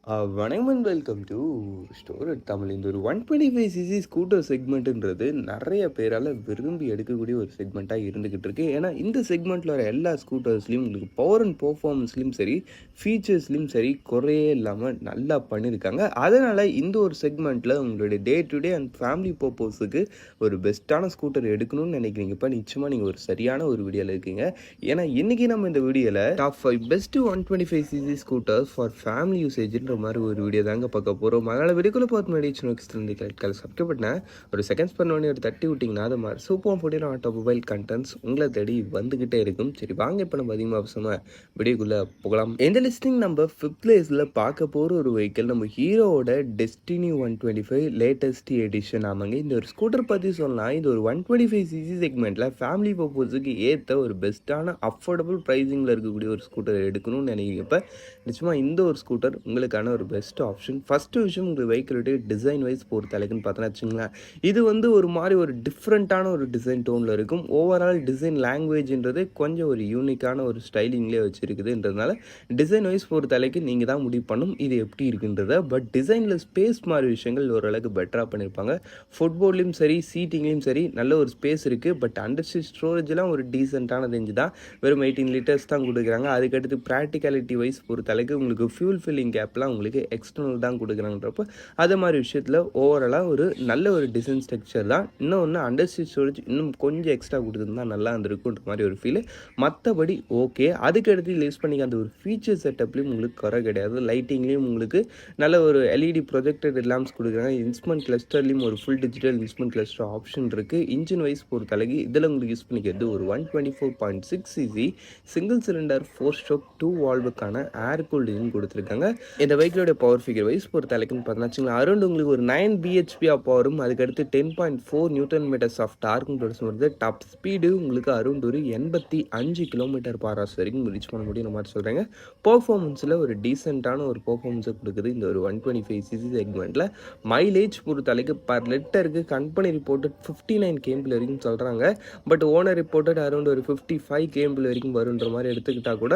வணக்கம் and welcome to store Tamil. இந்த ஒரு 125cc ஸ்கூட்டர் செக்மெண்ட்டுன்றது நிறைய பேரால் விரும்பி எடுக்கக்கூடிய ஒரு செக்மெண்ட்டாக இருந்துக்கிட்டு இருக்கு. ஏன்னா இந்த செக்மெண்ட்டில் வர எல்லா ஸ்கூட்டர்ஸ்லையும் உங்களுக்கு பவர் அண்ட் பர்ஃபார்மன்ஸ்லையும் சரி, ஃபீச்சர்ஸ்லையும் சரி குறையே இல்லாமல் நல்லா பண்ணியிருக்காங்க. அதனால் இந்த ஒரு செக்மெண்ட்டில் உங்களுடைய day to day and family பர்பஸுக்கு ஒரு பெஸ்ட்டான ஸ்கூட்டர் எடுக்கணும்னு நினைக்கிறீங்கப்பா, நிச்சயமாக நீங்கள் ஒரு சரியான ஒரு வீடியோவில் இருக்கீங்க. ஏன்னா இன்றைக்கி நம்ம இந்த வீடியோவில் top 5 best 125cc scooters for family யூசேஜ்ன்ற மாதிரி ஒரு வீடியோ தாங்க பார்க்க போகிறோம். அதனால் வீடியோக்குள்ளே பார்த்து முன்னாடி சின்ன கரெக்டாக சப்ஸ்கிரைப் பண்ணேன் ஒரு செகண்ட்ஸ் பண்ணோடனே ஒரு தட்டி விட்டிங்கன்னா அது மாதிரி சூப்பர் போட்டியில் ஆட்டோமொபைல் கண்டென்ட்ஸ் உங்களை தேடி வந்துக்கிட்டே இருக்கும். சரி வாங்க இப்போ நம்ம அதிகமாக அவசரமாக வீடியோக்குள்ளே போகலாம். எந்த லிஸ்டிங் நம்ம 5th பிளேஸில் பார்க்க போகிற ஒரு வெஹிக்கிள் நம்ம ஹீரோவோட டெஸ்டினி 125 லேட்டஸ்ட் எடிஷன். ஆமாங்க, இந்த ஒரு ஸ்கூட்டர் பற்றி சொல்லலாம். இது ஒரு 125cc செக்மெண்ட்டில் ஃபேமிலி பர்பஸுக்கு ஏற்ற ஒரு பெஸ்ட்டான அஃபோர்டபுள் ப்ரைஸிங்கில் இருக்கக்கூடிய ஒரு ஸ்கூட்டர் எடுக்கணும்னு நினைக்கிறப்ப நிச்சயமாக இந்த ஒரு ஸ்கூட்டர் உங்களுக்கான ஒரு பெஸ்ட் ஆப்ஷன். ஃபஸ்ட்டு விஷயம் உங்களுக்கு வெஹிக்கிளுடைய டிசைன் வைஸ் பொறுத்த அளவுக்குன்னு பார்த்தோன்னா வச்சுங்களேன், இது வந்து ஒரு மாதிரி ஒரு டிஃப்ரெண்ட்டான ஒரு டிசைன் டோனில் இருக்கும். ஓவரால் டிசைன் லாங்குவேஜ்ன்றது கொஞ்சம் ஒரு யூனிக்கான ஒரு ஸ்டைலிங்லேயே வச்சுருக்குதுன்றதுனால டிசைன் வைஸ் பொறுத்த அளவுக்கு நீங்கள் தான் முடிவு பண்ணும் இது எப்படி இருக்குன்றத. பட் டிசைனில் ஸ்பேஸ் மாதிரி விஷயங்கள் ஓரளவுக்கு பெட்டராக பண்ணியிருப்பாங்க. ஃபுட்போர்ட்லேயும் சரி, சீட்டிங்லேயும் சரி நல்ல ஒரு ஸ்பேஸ் இருக்குது. பட் அண்டர் சீட் ஸ்டோரேஜ்லாம் ஒரு டீசெண்டான ரேஞ்சு தான். வெறும் 18 லிட்டர்ஸ் தான் கொடுக்குறாங்க. அதுக்கடுத்து ப்ராக்டிகாலிட்டி வைஸ் பொறுத்த அளவுக்கு உங்களுக்கு ஃபியூல் ஃபில்லிங் கேப்லாம் உங்களுக்கு எக்ஸ்டர்னல் தான் கொடுக்குறாங்கன்றப்போ அது மாதிரி விஷயத்தில் ஓவராலாக ஒரு நல்ல ஒரு டிசைன் ஸ்ட்ரக்சர் தான். இன்னொன்று அண்டர் சீட் ஸ்டோரேஜ் இன்னும் கொஞ்சம் எக்ஸ்ட்ரா கொடுத்துருந்தா நல்லா இருந்திருக்குன்ற மாதிரி ஒரு ஃபீல். மற்றபடி ஓகே. அதுக்கடுத்து யூஸ் பண்ணிக்க அந்த ஒரு ஃபீச்சர் செட்டப்லேயும் உங்களுக்கு குறை கிடையாது. லைட்டிங்லேயும் உங்களுக்கு நல்ல ஒரு எல்இடி ப்ரொஜெக்டட் லேம்ப்ஸ் கொடுக்குறாங்க. இன்ஸ்ட்ருமெண்ட் கிளஸ்டர்லேயும் ஒரு full digital instrument cluster option இருக்குது. இன்ஜின் வைஸ் பொறுத்த அளவுக்கு இதில் உங்களுக்கு யூஸ் பண்ணிக்கிறது ஒரு 124.6cc சிங்கிள் சிலிண்டர் 4 ஸ்ட்ரோக் 2 வால்வுக்கான ஏர் கூல்டு இன்ஜின் கொடுத்துருக்காங்க. இந்த வெஹிக்கிளோட பவர் ஃபிகர் வைஸ் பொறுத்த அளவுக்குன்னு பார்த்தீங்கன்னா அரௌண்ட் உங்களுக்கு ஒரு 9 bhp ஆஃப் பவரும் அதுக்கடுத்து 10.4 நியூட்டன் மீட்டர்ஸ் ஆஃப் டார்க்கும் ப்ரொடியூஸ் பண்ணுறது. டாப் ஸ்பீடு உங்களுக்கு அரௌண்ட் ஒரு 85 km/h வரைக்கும் ரீச் பண்ண முடியும் மாதிரி சொல்கிறாங்க. பர்ஃபார்மன்ஸில் ஒரு டீசெண்டான ஒரு பர்ஃபார்மன்ஸை கொடுக்குது இந்த ஒரு 125cc செக்மெண்ட்டில். மைலேஜ் பொறுத்த அளவுக்கு பர் லிட்டருக்கு கம்பெனி ரிப்போர்ட்டட் 59 km வரைக்கும் சொல்கிறாங்க. பட் ஓனர் ரிப்போர்ட்டட் அரௌண்ட் ஒரு 55 km வரைக்கும் வருன்ற மாதிரி எடுத்துக்கிட்டால் கூட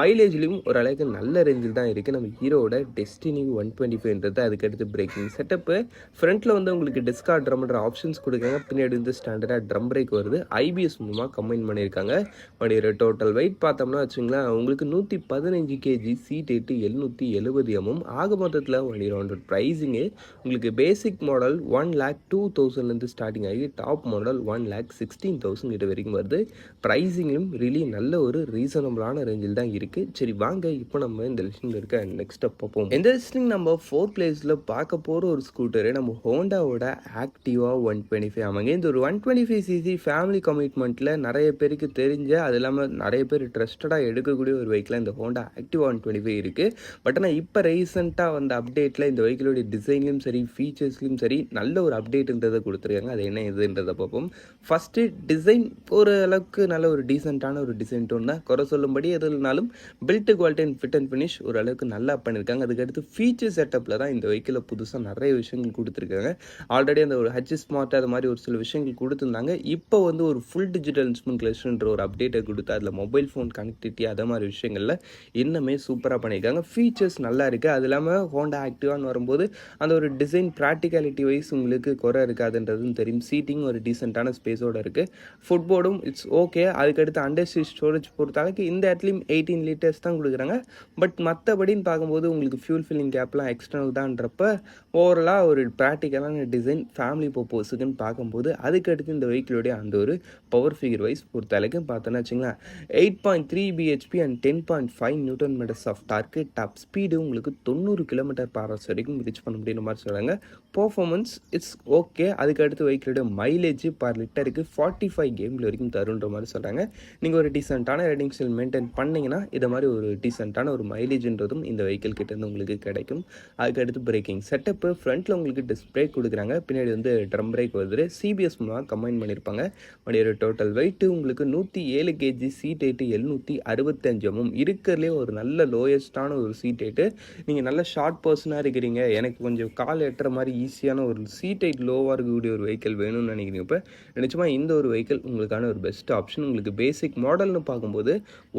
மைலேஜ்லேயும் ஓரளவுக்கு நல்ல ரேஞ்சில் தான் இருக்குது நம்ம ஹீரோட டெஸ்டினி 125ன்றது. அதுக்கடுத்து பிரேக்கிங் செட்டப்பு ஃப்ரண்ட்டில் வந்து உங்களுக்கு டிஸ்கா ட்ரம்ன்ற ஆப்ஷன்ஸ் கொடுக்குறாங்க. பின்னாடி வந்து ஸ்டாண்டர்டாக ட்ரம் பிரேக் வருது. ஐபிஎஸ் மூலமாக கம்பைன் பண்ணியிருக்காங்க. வண்டியோட டோட்டல் வெயிட் பார்த்தோம்னா வச்சுங்களேன் உங்களுக்கு 115 kg, சீட் 770 mm. ஆக மொத்தத்தில் வண்டியோட ப்ரைஸிங்கு உங்களுக்கு பேசிக் மாடல் 1,02,000 ஸ்டார்டிங் ஆகி டாப் மாடல் 1,16,000 கிட்ட வரைக்கும் வருது. ப்ரைஸிங்கும் ரியலி நல்ல ஒரு ரீசனபிளான ரேஞ்சில் தான் இருக்குது. சரி வாங்க இப்போ நம்ம இந்த லிஸ்டிங்கில் இருக்க நெக்ஸ்ட் பார்ப்போம். இந்த லிஸ்டிங் நம்ம 4th பிளேஸில் பார்க்க போகிற ஒரு ஸ்கூட்டரு நம்ம ஹோண்டாவோட ஆக்டிவா 125. ஆமாங்க, இந்த ஒரு 125cc ஃபேமிலி கமிட்மெண்ட்டில் நிறைய பேருக்கு தெரிஞ்ச, அது இல்லாமல் நிறைய பேர் ட்ரஸ்டடாக எடுக்கக்கூடிய ஒரு வெஹிக்கிளாக இந்த ஹோண்டா ஆக்டிவா 125 இருக்குது. பட் ஆனால் இப்போ ரீசெண்டாக வந்த அப்டேட்டில் இந்த வெஹிக்கிளோடைய டிசைன்லையும் சரி, ஃபீச்சர்ஸ்லையும் சரி நல்ல ஒரு அப்டேட்ன்றதை கொடுத்துருக்காங்க. அது என்ன இதுன்றதை பார்ப்போம். ஃபஸ்ட்டு டிசைன் ஒரு அளவுக்கு நல்ல ஒரு டீசெண்டான ஒரு டிசைன் டோன் தான். குறை சொல்லும்படி எது இல்லைனாலும் build quality and fit and finish ஓரளவுக்கு நல்லா பண்ணியிருக்காங்க. அதுக்கடுத்து ஃபீச்சர் செட்டப்பில் தான் இந்த வெஹிக்கிளில் புதுசாக நிறைய விஷயங்கள் கொடுத்துருக்காங்க. ஆல்ரெடி அந்த ஒரு ஹச் ஸ்மார்ட் அது மாதிரி ஒரு சில விஷயங்கள் கொடுத்துருந்தாங்க. இப்போ வந்து ஒரு ஃபுல் டிஜிட்டல் இன்ஸ்ட்ருமெண்ட் கிளஸ்டர்ன்ற ஒரு அப்டேட்டை கொடுத்து அதில் மொபைல் ஃபோன் கனெக்டிவிட்டி அதை மாதிரி விஷயங்களில் இன்னுமே சூப்பராக பண்ணியிருக்காங்க. ஃபீச்சர்ஸ் நல்லா இருக்குது. அது இல்லாமல் ஹோண்டா ஆக்டிவான்னு வரும்போது அந்த ஒரு டிசைன் ப்ராக்டிகாலிட்டி வைஸ் உங்களுக்கு குறை இருக்காதுன்றதும் தெரியும். சீட்டிங் ஒரு டீசெண்டான ஸ்பேஸோடு இருக்குது. ஃபுட்போர்டும் இட்ஸ் ஓகே. அதுக்கடுத்து அண்டர் சீட் ஸ்டோரேஜ் பொறுத்தளவுக்கு இந்த இடத்துலையும் 18 லிட்டர்ஸ் தான் கொடுக்குறாங்க. பட் மற்றபடின்னு பார்க்கும்போது உங்களுக்கு ஃபியூல் ஃபில்லிங் கேப்லாம் எக்ஸ்டர்னல் தான்றப்ப ஓவரலாக ஒரு ப்ராக்டிக்கலான டிசைன் ஃபேமிலி பர்பஸுக்குன்னு பார்க்கும்போது அதுக்கடுத்து இந்த வெஹிக்கிளோடைய அந்த ஒரு பவர் ஃபிகர் வைஸ் பொறுத்த அளவுக்கு பார்த்தோன்னா வச்சுங்களேன் 8.3 bhp and 10.5 newton metres of torque. Top speed உங்களுக்கு 90 km/h வரைக்கும் ரீச் பண்ண முடியுற மாதிரி சொல்கிறாங்க. Performance it's okay. அதுக்கடுத்து வெஹிக்கிளோட மைலேஜ் பர் லிட்டருக்கு 45 km வரைக்கும் தருன்ற மாதிரி சொல்கிறாங்க. நீங்கள் ஒரு டீசெண்டான ரைடிங் ஸ்டைல் மெயின்டைன் பண்ணிங்கன்னா இதை மாதிரி ஒரு டீசெண்டான ஒரு மைலேஜ்ன்றதும் இந்த வெஹிக்கிள் கிட்டேருந்து உங்களுக்கு கிடைக்கும். அதுக்கடுத்து பிரேக்கிங் செட்டப்பு ஃப்ரண்ட்டில் உங்களுக்கு டிஸ்க் பிரேக் கொடுக்குறாங்க. பின்னாடி வந்து ட்ரம் பிரேக் வருது. சிபிஎஸ் மூலமாக கம்பைன் பண்ணியிருப்பாங்க. வண்டியோட டோட்டல் வெயிட்டு உங்களுக்கு 107 kg, சீட் 765 mm. இருக்கிறதுலே ஒரு நல்ல லோயஸ்டான ஒரு சீட் ஹைட்டு. நீங்கள் நல்ல ஷார்ட் பர்சனாக இருக்கிறீங்க, எனக்கு கொஞ்சம் கால் எட்டுற மாதிரி ஈஸியான ஒரு சீட் ஹைட் லோவாக இருக்கக்கூடிய ஒரு வெஹிக்கிள் வேணும்னு நினைக்கிறீங்க. இப்போ நிச்சயமாக இந்த ஒரு வெஹிக்கிள் உங்களுக்கான ஒரு பெஸ்ட் ஆப்ஷன். உங்களுக்கு பேசிக் மாடல்னு பார்க்கும்போது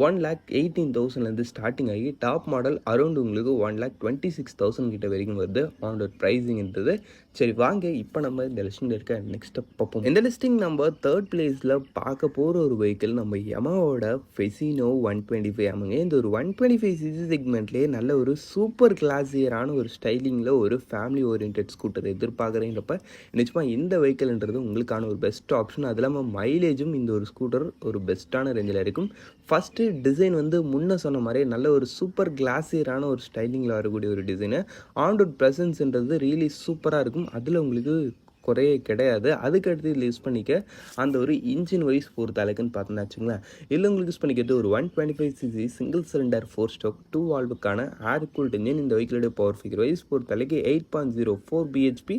1,18,000 ஸ்டார்டிங் ஆகி டாப் மாடல் அரௌண்ட் உங்களுக்கு 1,26,000 கிட்ட வரைக்கும் வருது ஆன் ரோட் ப்ரைஸிங்ன்றது. சரி வாங்க இப்போ நம்ம இந்த லிஸ்ட்டில் இருக்க நெக்ஸ்ட் பார்ப்போம். இந்த லிஸ்டிங் நம்ம தேர்ட் பிளேஸில் பார்க்க போகிற ஒரு வெஹிக்கிள் நம்ம யமாவோட ஃபெசினோ 125 ஆமாங்க. இந்த ஒரு 125cc செக்மெண்ட்லேயே நல்ல ஒரு சூப்பர் கிளாஸியரான ஒரு ஸ்டைலிங்கில் ஒரு ஃபேமிலி ஓரியன்ட் ஸ்கூட்டர் எதிர்பார்க்குறேன்றப்ப நிச்சயமாக இந்த வெஹிக்கிள்ன்றது உங்களுக்கான ஒரு பெஸ்ட் ஆப்ஷன். அது இல்லாமல் மைலேஜும் இந்த ஒரு ஸ்கூட்டர் ஒரு பெஸ்ட்டான ரேஞ்சில் இருக்கும். ஃபஸ்ட்டு டிசைன் முன்ன சொன்ன மாதிரி நல்ல ஒரு சூப்பர் கிளாஸியரான ஒரு ஸ்டைலிங்கில் வரக்கூடிய ஒரு டிசைனு. ஆன் ரோட் ப்ரெசன்ஸ்ன்றது ரியலி சூப்பராக இருக்கும். அதில் உங்களுக்கு குறையே கிடையாது. அதுக்கடுத்து இதில் யூஸ் பண்ணிக்க அந்த ஒரு இன்ஜின் வைஸ் பொறுத்த அளவுக்குன்னு பார்த்தோன்னா வச்சுங்களேன், இல்லை உங்களுக்கு யூஸ் பண்ணிக்கிறது ஒரு 125cc சிங்கிள் சிலிண்டர் 4 ஸ்ட்ரோக் 2 வால்வுக்கான ஏர் கூல்ட் இன்ஜின். இந்த வெஹிக்கிளுடைய பவர் ஃபிகர் வைஸ் பொறுத்த அளவுக்கு 8.04 bhp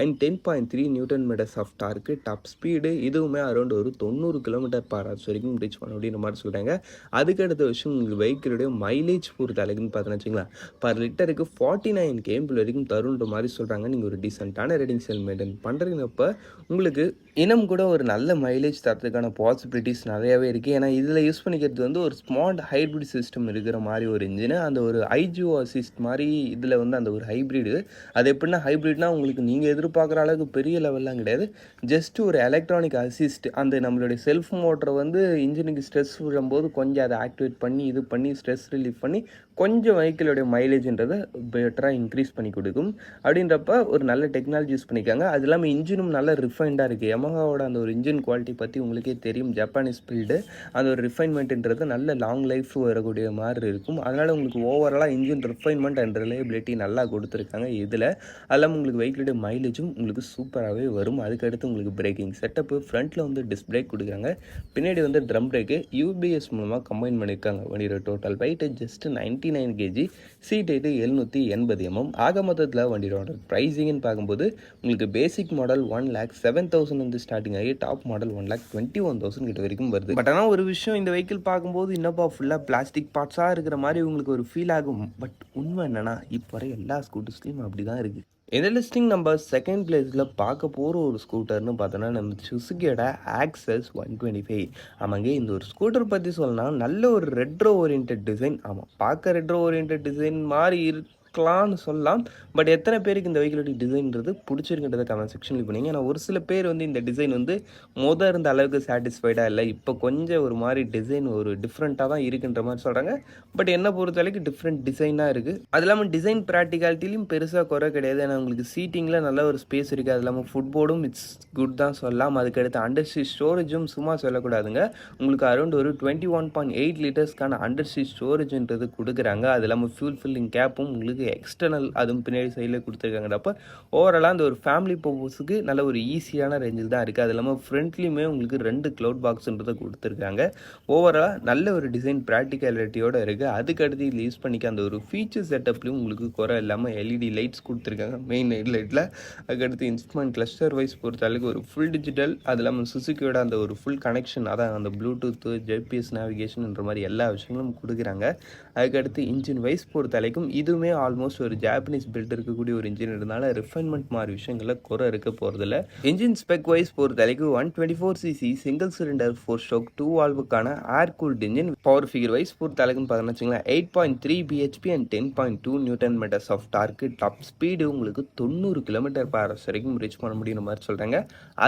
and 10.3 newton metres of torque. Top speed இதுவுமே அரௌண்ட் ஒரு 90 km/h வரைக்கும் ரீச் பண்ண அப்படின்ற மாதிரி சொல்கிறாங்க. அதுக்கடுத்த விஷயம் உங்களுக்கு வெஹிக்கிளுடைய மைலேஜ் பொறுத்த அளவுக்குன்னு பார்த்தோன்னா வச்சுங்களேன், பர் லிட்டருக்கு 49 km வரைக்கும் தருன்ற மாதிரி சொல்கிறாங்க. நீங்கள் ஒரு டீசெண்டான ரேட்டிங் செல் மெயின்டைன் பண்ணுறீங்கப்போ உங்களுக்கு இன்னும் கூட ஒரு நல்ல மைலேஜ் தரத்துக்கான பாசிபிலிட்டிஸ் நிறையாவே இருக்குது. ஏன்னா இதில் யூஸ் பண்ணிக்கிறது ஒரு ஸ்மார்ட் ஹைப்ரிட் சிஸ்டம் இருக்கிற மாதிரி ஒரு இன்ஜினு. அந்த ஒரு ஐஜிஓ அசிஸ்ட் மாதிரி இதில் அந்த ஒரு ஹைப்ரிடு. அது எப்படின்னா ஹைப்ரிட்னா உங்களுக்கு நீங்கள் எதிர்பார்க்குற அளவுக்கு பெரிய லெவல்லாம் கிடையாது. ஜஸ்ட் ஒரு எலக்ட்ரானிக் அசிஸ்ட் அந்த நம்மளுடைய செல்ஃப் மோட்டரை இன்ஜினுக்கு ஸ்ட்ரெஸ் விடும்போது கொஞ்சம் அதை ஆக்டிவேட் பண்ணி இது பண்ணி ஸ்ட்ரெஸ் ரிலீஃப் பண்ணி கொஞ்சம் வெஹிக்கிளோடைய மைலேஜ்ன்றதை பெட்டராக இன்க்ரீஸ் பண்ணி கொடுக்கும். அப்படின்றப்ப ஒரு நல்ல டெக்னாலஜி யூஸ் பண்ணிக்காங்க. அது இல்லாமல் இன்ஜினும் நல்ல ரிஃபைண்டாக இருக்குது. யமஹாவோட அந்த ஒரு இன்ஜின் குவாலிட்டி பற்றி உங்களுக்கே தெரியும். ஜப்பானீஸ் பில்டு அந்த ஒரு ரிஃபைன்மெண்ட்ன்றது நல்ல லாங் லைஃப் வரக்கூடிய மாதிரி இருக்கும். அதனால் உங்களுக்கு ஓவராலாக இன்ஜின் ரிஃபைன்மெண்ட் அண்ட் ரிலையபிலிட்டி நல்லா கொடுத்துருக்காங்க இதில். அது இல்லாமல் உங்களுக்கு வெஹிக்கிளுடைய மைலேஜும் உங்களுக்கு சூப்பராகவே வரும். அதுக்கடுத்து உங்களுக்கு பிரேக்கிங் செட்டப்பு ஃப்ரண்ட்டில் டிஸ்க் பிரேக் கொடுக்குறாங்க. பின்னாடி ட்ரம் பிரேக்கு யூபிஎஸ் மூலமாக கம்பைன் பண்ணியிருக்காங்க. வண்டியோட total weight just 99 kg, seat height 780 mm. ஆக மொத்தத்தில் வண்டியோட ப்ரைஸிங்னு பார்க்கும்போது உங்களுக்கு பேசிக் மாடல் 1,07,000 ஸ்டார்டிங் ஆகி டாப் மாடல் 1,21,000 கிட்ட வரைக்கும் வருது. பட் ஆனால் ஒரு விஷயம், இந்த வெஹிக்கிள் பார்க்கும்போது இன்னப்பா ஃபுல்லாக பிளாஸ்டிக் பார்ட்ஸாக இருக்கிற மாதிரி உங்களுக்கு ஒரு ஃபீல் ஆகும். பட் உண்மை என்னன்னா இப்போ வரை எல்லா ஸ்கூட்டர்ஸ்லையும் அப்படி தான் இருக்குது. இந்த லிஸ்டிங் நம்ம செகண்ட் பிளேஸில் பார்க்க போகிற ஒரு ஸ்கூட்டர்னு பார்த்தோன்னா நம்ம சுசுகியோட ஆக்சஸ் 125. ஆமாங்க, இந்த ஒரு ஸ்கூட்டர் பற்றி சொல்லலாம், நல்ல ஒரு ரெட்ரோ ஓரியன்ட் டிசைன். ஆமாம், பார்க்க ரெட்ரோ ஓரியன்ட் டிசைன் மாதிரி இருக்கலாம்னு சொல்லலாம். பட் எத்தனை பேருக்கு இந்த வெஹிக்கிளோட டிசைன்றது பிடிச்சிருக்கின்றத கமெண்ட் செக்ஷனில் பண்ணீங்க. ஏன்னா ஒரு சில பேர் இந்த டிசைன் இருந்த அளவுக்கு சாட்டிஸ்ஃபைடாக இல்லை, இப்போ கொஞ்சம் ஒரு மாதிரி டிசைன் ஒரு டிஃப்ரெண்ட்டாக தான் இருக்குன்ற மாதிரி சொல்கிறாங்க. பட் என்னை பொறுத்த வரைக்கும் டிஃப்ரெண்ட் டிசைனாக இருக்குது. அது இல்லாமல் டிசைன் ப்ராக்டிகாலிட்டிலையும் பெருசாக குறை கிடையாது. ஏன்னா உங்களுக்கு சீட்டிங்கில் நல்ல ஒரு ஸ்பேஸ் இருக்குது. அது இல்லாமல் ஃபுட்போர்டும் இட்ஸ் குட் தான் சொல்லலாம். அதுக்கடுத்து அண்டர் சீட் ஸ்டோரேஜும் சும்மா சொல்லக்கூடாதுங்க. உங்களுக்கு அரௌண்ட் ஒரு 21.8 லிட்டர்ஸ்க்கான அண்டர் சீட் ஸ்டோரேஜ்ன்றது கொடுக்குறாங்க. அது இல்லாமல் ஃபியூல் ஃபில்லிங் கேப்பும் உங்களுக்கு எக்ஸ்டர்னல் அதுவும் பின்னாடி சைடில் கொடுத்துருக்காங்கப்போ ஓவராலாக அந்த ஒரு ஃபேமிலி பர்பஸுக்கு நல்ல ஒரு ஈஸியான ரேஞ்சில் தான் இருக்குது. அது இல்லாமல் ஃப்ரண்ட்லேயுமே உங்களுக்கு 2 க்ளவுட் பாக்ஸ்ன்றதை கொடுத்துருக்காங்க. ஓவராலாக நல்ல ஒரு டிசைன் ப்ராக்டிகாலிட்டியோடு இருக்குது. அதுக்கடுத்து இதில் யூஸ் பண்ணிக்க அந்த ஒரு ஃபீச்சர் செட்டப்லையும் உங்களுக்கு குறை இல்லாமல் எல்இடி லைட்ஸ் கொடுத்துருக்காங்க மெயின் ஹெட்லைட்டில். அதுக்கடுத்து இன்ஸ்ட்ருமெண்ட் கிளஸ்டர் வைஸ் பொறுத்த அளவுக்கு ஒரு ஃபுல் டிஜிட்டல், அது இல்லாமல் சுசுக்கியோட அந்த ஒரு ஃபுல் கனெக்ஷன், அதான் அந்த ப்ளூடூத்து ஜிபிஎஸ் நேவிகேஷன்ன்ற மாதிரி எல்லா விஷயங்களும் கொடுக்குறாங்க. அதுக்கடுத்து இன்ஜின் வைஸ் பொறுத்த வரைக்கும் இதுவுமே ஆல்மோஸ்ட் ஒரு ஜாப்பனீஸ் பில்ட் இருக்கக்கூடிய ஒரு இன்ஜின் இருந்தால ரிஃபைன்மெண்ட் மாதிரி விஷயங்களில் குறை இருக்க போகிறதில்ல. இன்ஜின் ஸ்பெக் வைஸ் பொறுத்த வரைக்கும் 124cc சிங்கிள் சிலிண்டர் 4 ஸ்ட்ரோக் 2 வால்வுக்கான air cooled engine. Power figure wise பொறுத்த அளவுக்குன்னு பார்த்தோம்னு வச்சுங்களேன் 8.3 bhp and 10.2 newton metres of torque. Top speed உங்களுக்கு 90 km/h வரைக்கும் ரீச் பண்ண முடியுற மாதிரி சொல்கிறாங்க.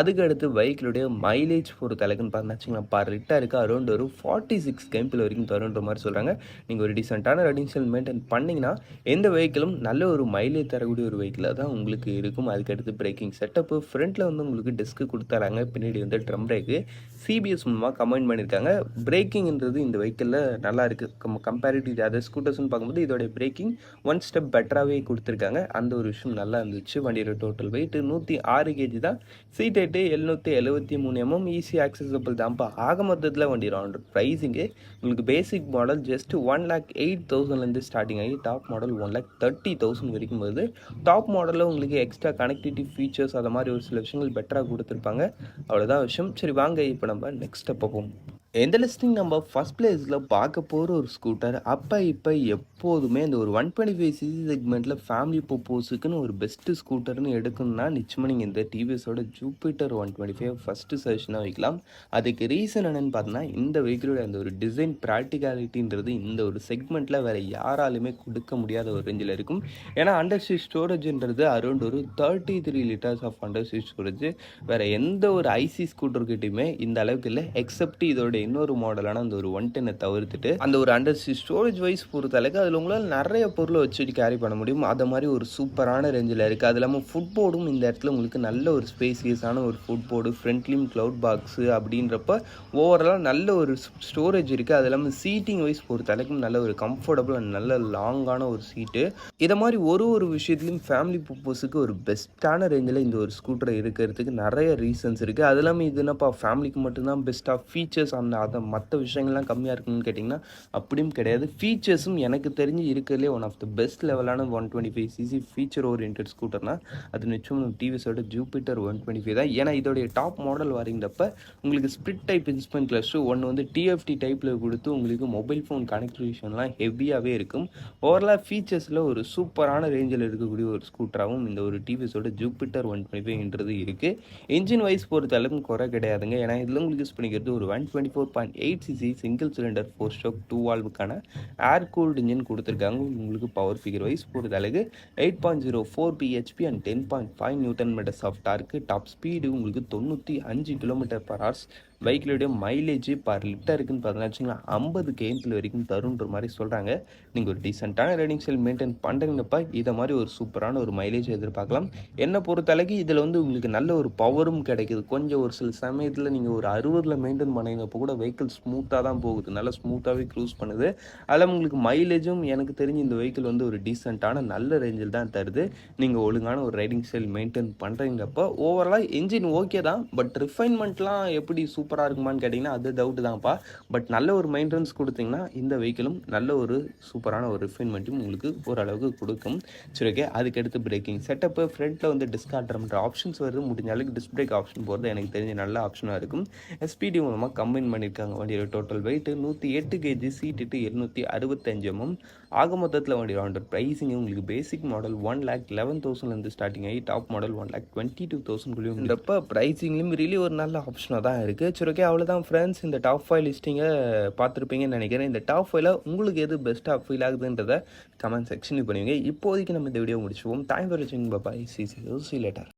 அதுக்கடுத்து பைக்கிலுடைய மைலேஜ் பொறுத்த அளவுக்குன்னு பார்த்தோம்னு வச்சுங்களேன் பர் லிட்டருக்கு அரௌண்ட் ஒரு 46 km வரைக்கும் தருன்ற மாதிரி சொல்கிறாங்க. நீங்கள் ஒரு டீசெண்டான ரெடிஷனல் மெயின்டைன் பண்ணிங்கன்னா எந்த வெஹிக்கிளும் நல்ல ஒரு மைலேஜ் தரக்கூடிய ஒரு வெஹிக்கிளாக தான் உங்களுக்கு இருக்கும். அதுக்கடுத்து பிரேக்கிங் செட்டப்பு ஃப்ரண்ட்டில் உங்களுக்கு டிஸ்க்கு கொடுத்துறாங்க. பின்னாடி ட்ரம் பிரேக்கு சிபிஎஸ் மூலமாக கம்பைன் பண்ணியிருக்காங்க. பிரேக்கிங்ன்றது இந்த வெஹிக்கிளில் நல்லா இருக்குது. கம்பேரிட்டிவ் அதர் ஸ்கூட்டர்ஸ்னு பார்க்கும்போது இதோடைய பிரேக்கிங் ஒன் ஸ்டெப் பெட்டராகவே கொடுத்துருக்காங்க. அந்த ஒரு விஷயம் நல்லா இருந்துச்சு. வண்டியோட டோட்டல் வெயிட் 106 kg தான். Seat height 773 mm. Easy accessible தான்ப்பா. ஆக மொத்தத்தில் வண்டியோட ப்ரைஸிங்கு உங்களுக்கு பேசிக் மாடல் ஜஸ்ட் 1,08,000 ஸ்டார்டிங் ஆகி டாப் மாடல் 1,30,000 வரைக்கும் வருது. டாப் மாடலில் உங்களுக்கு எக்ஸ்ட்ரா கனெக்டிவிட்டி ஃபீச்சர்ஸ் அது மாதிரி ஒரு சில விஷயங்கள் பெட்டராக கொடுத்துருப்பாங்க. அவ்வளோதான் விஷயம். சரி வாங்க இப்போ நம்ம நெக்ஸ்ட் பார்ப்போம். எந்த லிஸ்டிங் நம்ம ஃபர்ஸ்ட் பிளேஸில் பார்க்க போகிற ஒரு ஸ்கூட்டர் அப்போ இப்போ எப்போதுமே இந்த ஒரு 125cc செக்மெண்ட்டில் ஃபேமிலி பர்போஸுக்குன்னு ஒரு பெஸ்ட்டு ஸ்கூட்டர்னு எடுக்கணும்னா நிச்சயமாக நீங்கள் இந்த டிவிஎஸோட ஜூபிட்டர் 125 ஃபஸ்ட்டு சஜஷனாக வைக்கலாம். அதுக்கு ரீசன் என்னென்னு பார்த்தோன்னா இந்த வெஹிக்கிளோட அந்த ஒரு டிசைன் ப்ராக்டிகாலிட்டின்றது இந்த ஒரு செக்மெண்ட்டில் வேறு யாராலுமே கொடுக்க முடியாத ஒரு ரேஞ்சில் இருக்கும். ஏன்னா அண்டர் சீட் ஸ்டோரேஜ்ன்றது அரௌண்ட் ஒரு 33 litres of under seat storage வேறு எந்த ஒரு ஐசி ஸ்கூட்டர்கிட்டையுமே இந்த அளவுக்கு இல்லை. எக்ஸப்ட் இதோட இன்னொரு மாடலான அந்த ஒரு 110 தவிர்த்துட்டு அந்த ஒரு அண்டர் ஸ்டோரேஜ் வைஸ் பொறுத்த அளவுக்கு அதில் உங்களால் நிறைய பொருளை வச்சுட்டு கேரி பண்ண முடியும். அதை மாதிரி ஒரு சூப்பரான ரேஞ்சில் இருக்குது. அது இல்லாமல் ஃபுட் போர்டும் இந்த இடத்துல உங்களுக்கு நல்ல ஒரு ஸ்பேசியஸான ஒரு ஃபுட் போர்டு, ஃப்ரண்ட்லேயும் க்ளவுட் பாக்ஸு அப்படின்றப்ப ஓவராலாக நல்ல ஒரு ஸ்டோரேஜ் இருக்குது. அது இல்லாமல் சீட்டிங் வைஸ் பொறுத்த அளவுக்கு நல்ல ஒரு கம்ஃபர்டபுள் அண்ட் நல்ல லாங்கான ஒரு சீட்டு. இதை மாதிரி ஒரு விஷயத்துலையும் ஃபேமிலி பர்பஸுக்கு ஒரு பெஸ்ட்டான ரேஞ்சில் இந்த ஒரு ஸ்கூட்டர் இருக்கிறதுக்கு நிறைய ரீசன்ஸ் இருக்குது. அது இல்லாமல் இது என்னப்பா ஃபேமிலிக்கு மட்டும்தான் பெஸ்ட்டாக ஃபீச்சர்ஸ் அந்த அதை மற்ற விஷயங்கள்லாம் கம்மியாக இருக்குன்னு கேட்டிங்கன்னா அப்படியும் கிடையாது. ஃபீச்சர்ஸும் எனக்கு தெரிஞ்சு இருக்கிறதுலே ஒன் ஆஃப் த பெஸ்ட் லெவலான 125cc ஃபீச்சர் ஓரியன்ட் ஸ்கூட்டர்னால் அது நிச்சயம் டிவிஎஸோட ஜூபிட்டர் 125 தான். ஏன்னா இதோடைய டாப் மாடல் வரீங்கப்ப உங்களுக்கு ஸ்பிளிட் டைப் இன்ஸ்ட்ருமெண்ட் கிளஸ்டர் ஒன்று வந்து டிஎஃப்டி டைப்பில் கொடுத்து உங்களுக்கு மொபைல் ஃபோன் கனெக்டிவிஷன்லாம் ஹெவியாகவே இருக்கும். ஓவராலாக ஃபீச்சர்ஸில் ஒரு சூப்பரான ரேஞ்சில் இருக்கக்கூடிய ஒரு ஸ்கூட்டராகவும் இந்த ஒரு டிவிஎஸோட ஜூபிட்டர் 125ன்றது இருக்குது. இன்ஜின் வைஸ் பொறுத்த அளவுக்கு குறை கிடையாதுங்க. ஏன்னா இதில் உங்களுக்கு யூஸ் பண்ணிக்கிறது ஒரு 124.8cc சிங்கிள் சிலிண்டர் 4 ஸ்ட்ரோக் 2 வால்வுக்கான ஏர் கூல்டு இன்ஜின் கொடுத்துருக்காங்க. உங்களுக்கு பவர் ஃபிகர் வைஸ் பொறுத்த அளவுக்கு 8.04 bhp and 10.5 newton metres of torque. Top speed உங்களுக்கு 95 km/h. பைக்கிலுடைய மைலேஜ் பர் லிட்டருக்குன்னு பார்த்தீங்கன்னா 50 km வரைக்கும் தருன்ற மாதிரி சொல்கிறாங்க. நீங்கள் ஒரு டீசெண்டான ரைடிங் ஸ்டைல் மெயின்டைன் பண்ணுறீங்கப்பா இதை மாதிரி ஒரு சூப்பரான ஒரு மைலேஜ் எதிர்பார்க்கலாம். என்னை பொறுத்தளவுக்கு இதில் வந்து உங்களுக்கு நல்ல ஒரு பவரும் கிடைக்குது. கொஞ்சம் ஒரு சில சமயத்தில் நீங்கள் ஒரு 60 மெயின்டைன் பண்ணிங்கப்போ கூட வெஹிக்கிள் ஸ்மூத்தாக தான் போகுது, நல்லா ஸ்மூத்தாகவே க்ரூஸ் பண்ணுது. அதில் உங்களுக்கு மைலேஜும் எனக்கு தெரிஞ்சு இந்த வெஹிக்கிள் வந்து ஒரு டீசெண்டான நல்ல ரேஞ்சில் தான் தருது. நீங்கள் ஒழுங்கான ஒரு ரைடிங் ஸ்டைல் மெயின்டைன் பண்ணுறீங்கப்போ ஓவராலாக இன்ஜின் ஓகே தான். பட் ரிஃபைன்மெண்ட்லாம் எப்படி சூப்பராக இருக்குமான்னு கேட்டிங்கன்னா அது டவுட்டு தான்ப்பா. பட் நல்ல ஒரு மெயின்டெனன்ஸ் கொடுத்தீங்கன்னா இந்த வெஹிக்கிளும் நல்ல ஒரு சூப்பரான ஒரு ரிஃபைன்மெண்ட்டும் உங்களுக்கு ஓரளவுக்கு கொடுக்கும். சரி, ஓகே. அதுக்கடுத்து பிரேக்கிங் செட்டப்பு ஃப்ரண்ட்டில் வந்து டிஸ்கார்டர்ன்ற ஆப்ஷன்ஸ் வருது. முடிஞ்ச அளவுக்கு டிஸ்க் பிரேக் ஆப்ஷன் போகிறது எனக்கு தெரிஞ்ச நல்ல ஆப்ஷனாக இருக்கும். எஸ்பிடி மூலமாக கம்பைன் பண்ணியிருக்காங்க. வண்டியோட டோட்டல் வெயிட் 108 kg, சீட்டு 765 mm. ஆக மொத்தத்தில் வண்டியோட ப்ரைஸிங் உங்களுக்கு பேசிக் மாடல் 1,11,000 ஸ்டார்டிங் ஆகி டாப் மாடல் 1,22,000 இருந்தப்போ ப்ரைஸிங்லேயும் ரியலி ஒரு நல்ல ஆப்ஷனாக தான் இருக்குது. சரி, ஓகே. அவ்வளோதான் ஃப்ரெண்ட்ஸ், இந்த டாப் 5 லிஸ்டிங்கை பார்த்துருப்பீங்கன்னு நினைக்கிறேன். இந்த டாப் 5ல் உங்களுக்கு எது பெஸ்ட்டாக ஃபீல் ஆகுதுன்றதை கமெண்ட் செக்ஷனில் பண்ணுவீங்க. இப்போதைக்கு நம்ம இந்த வீடியோ முடிச்சுவோம். தேங்க்ஸ் ஃபார் வாட்சிங். பை. See you later.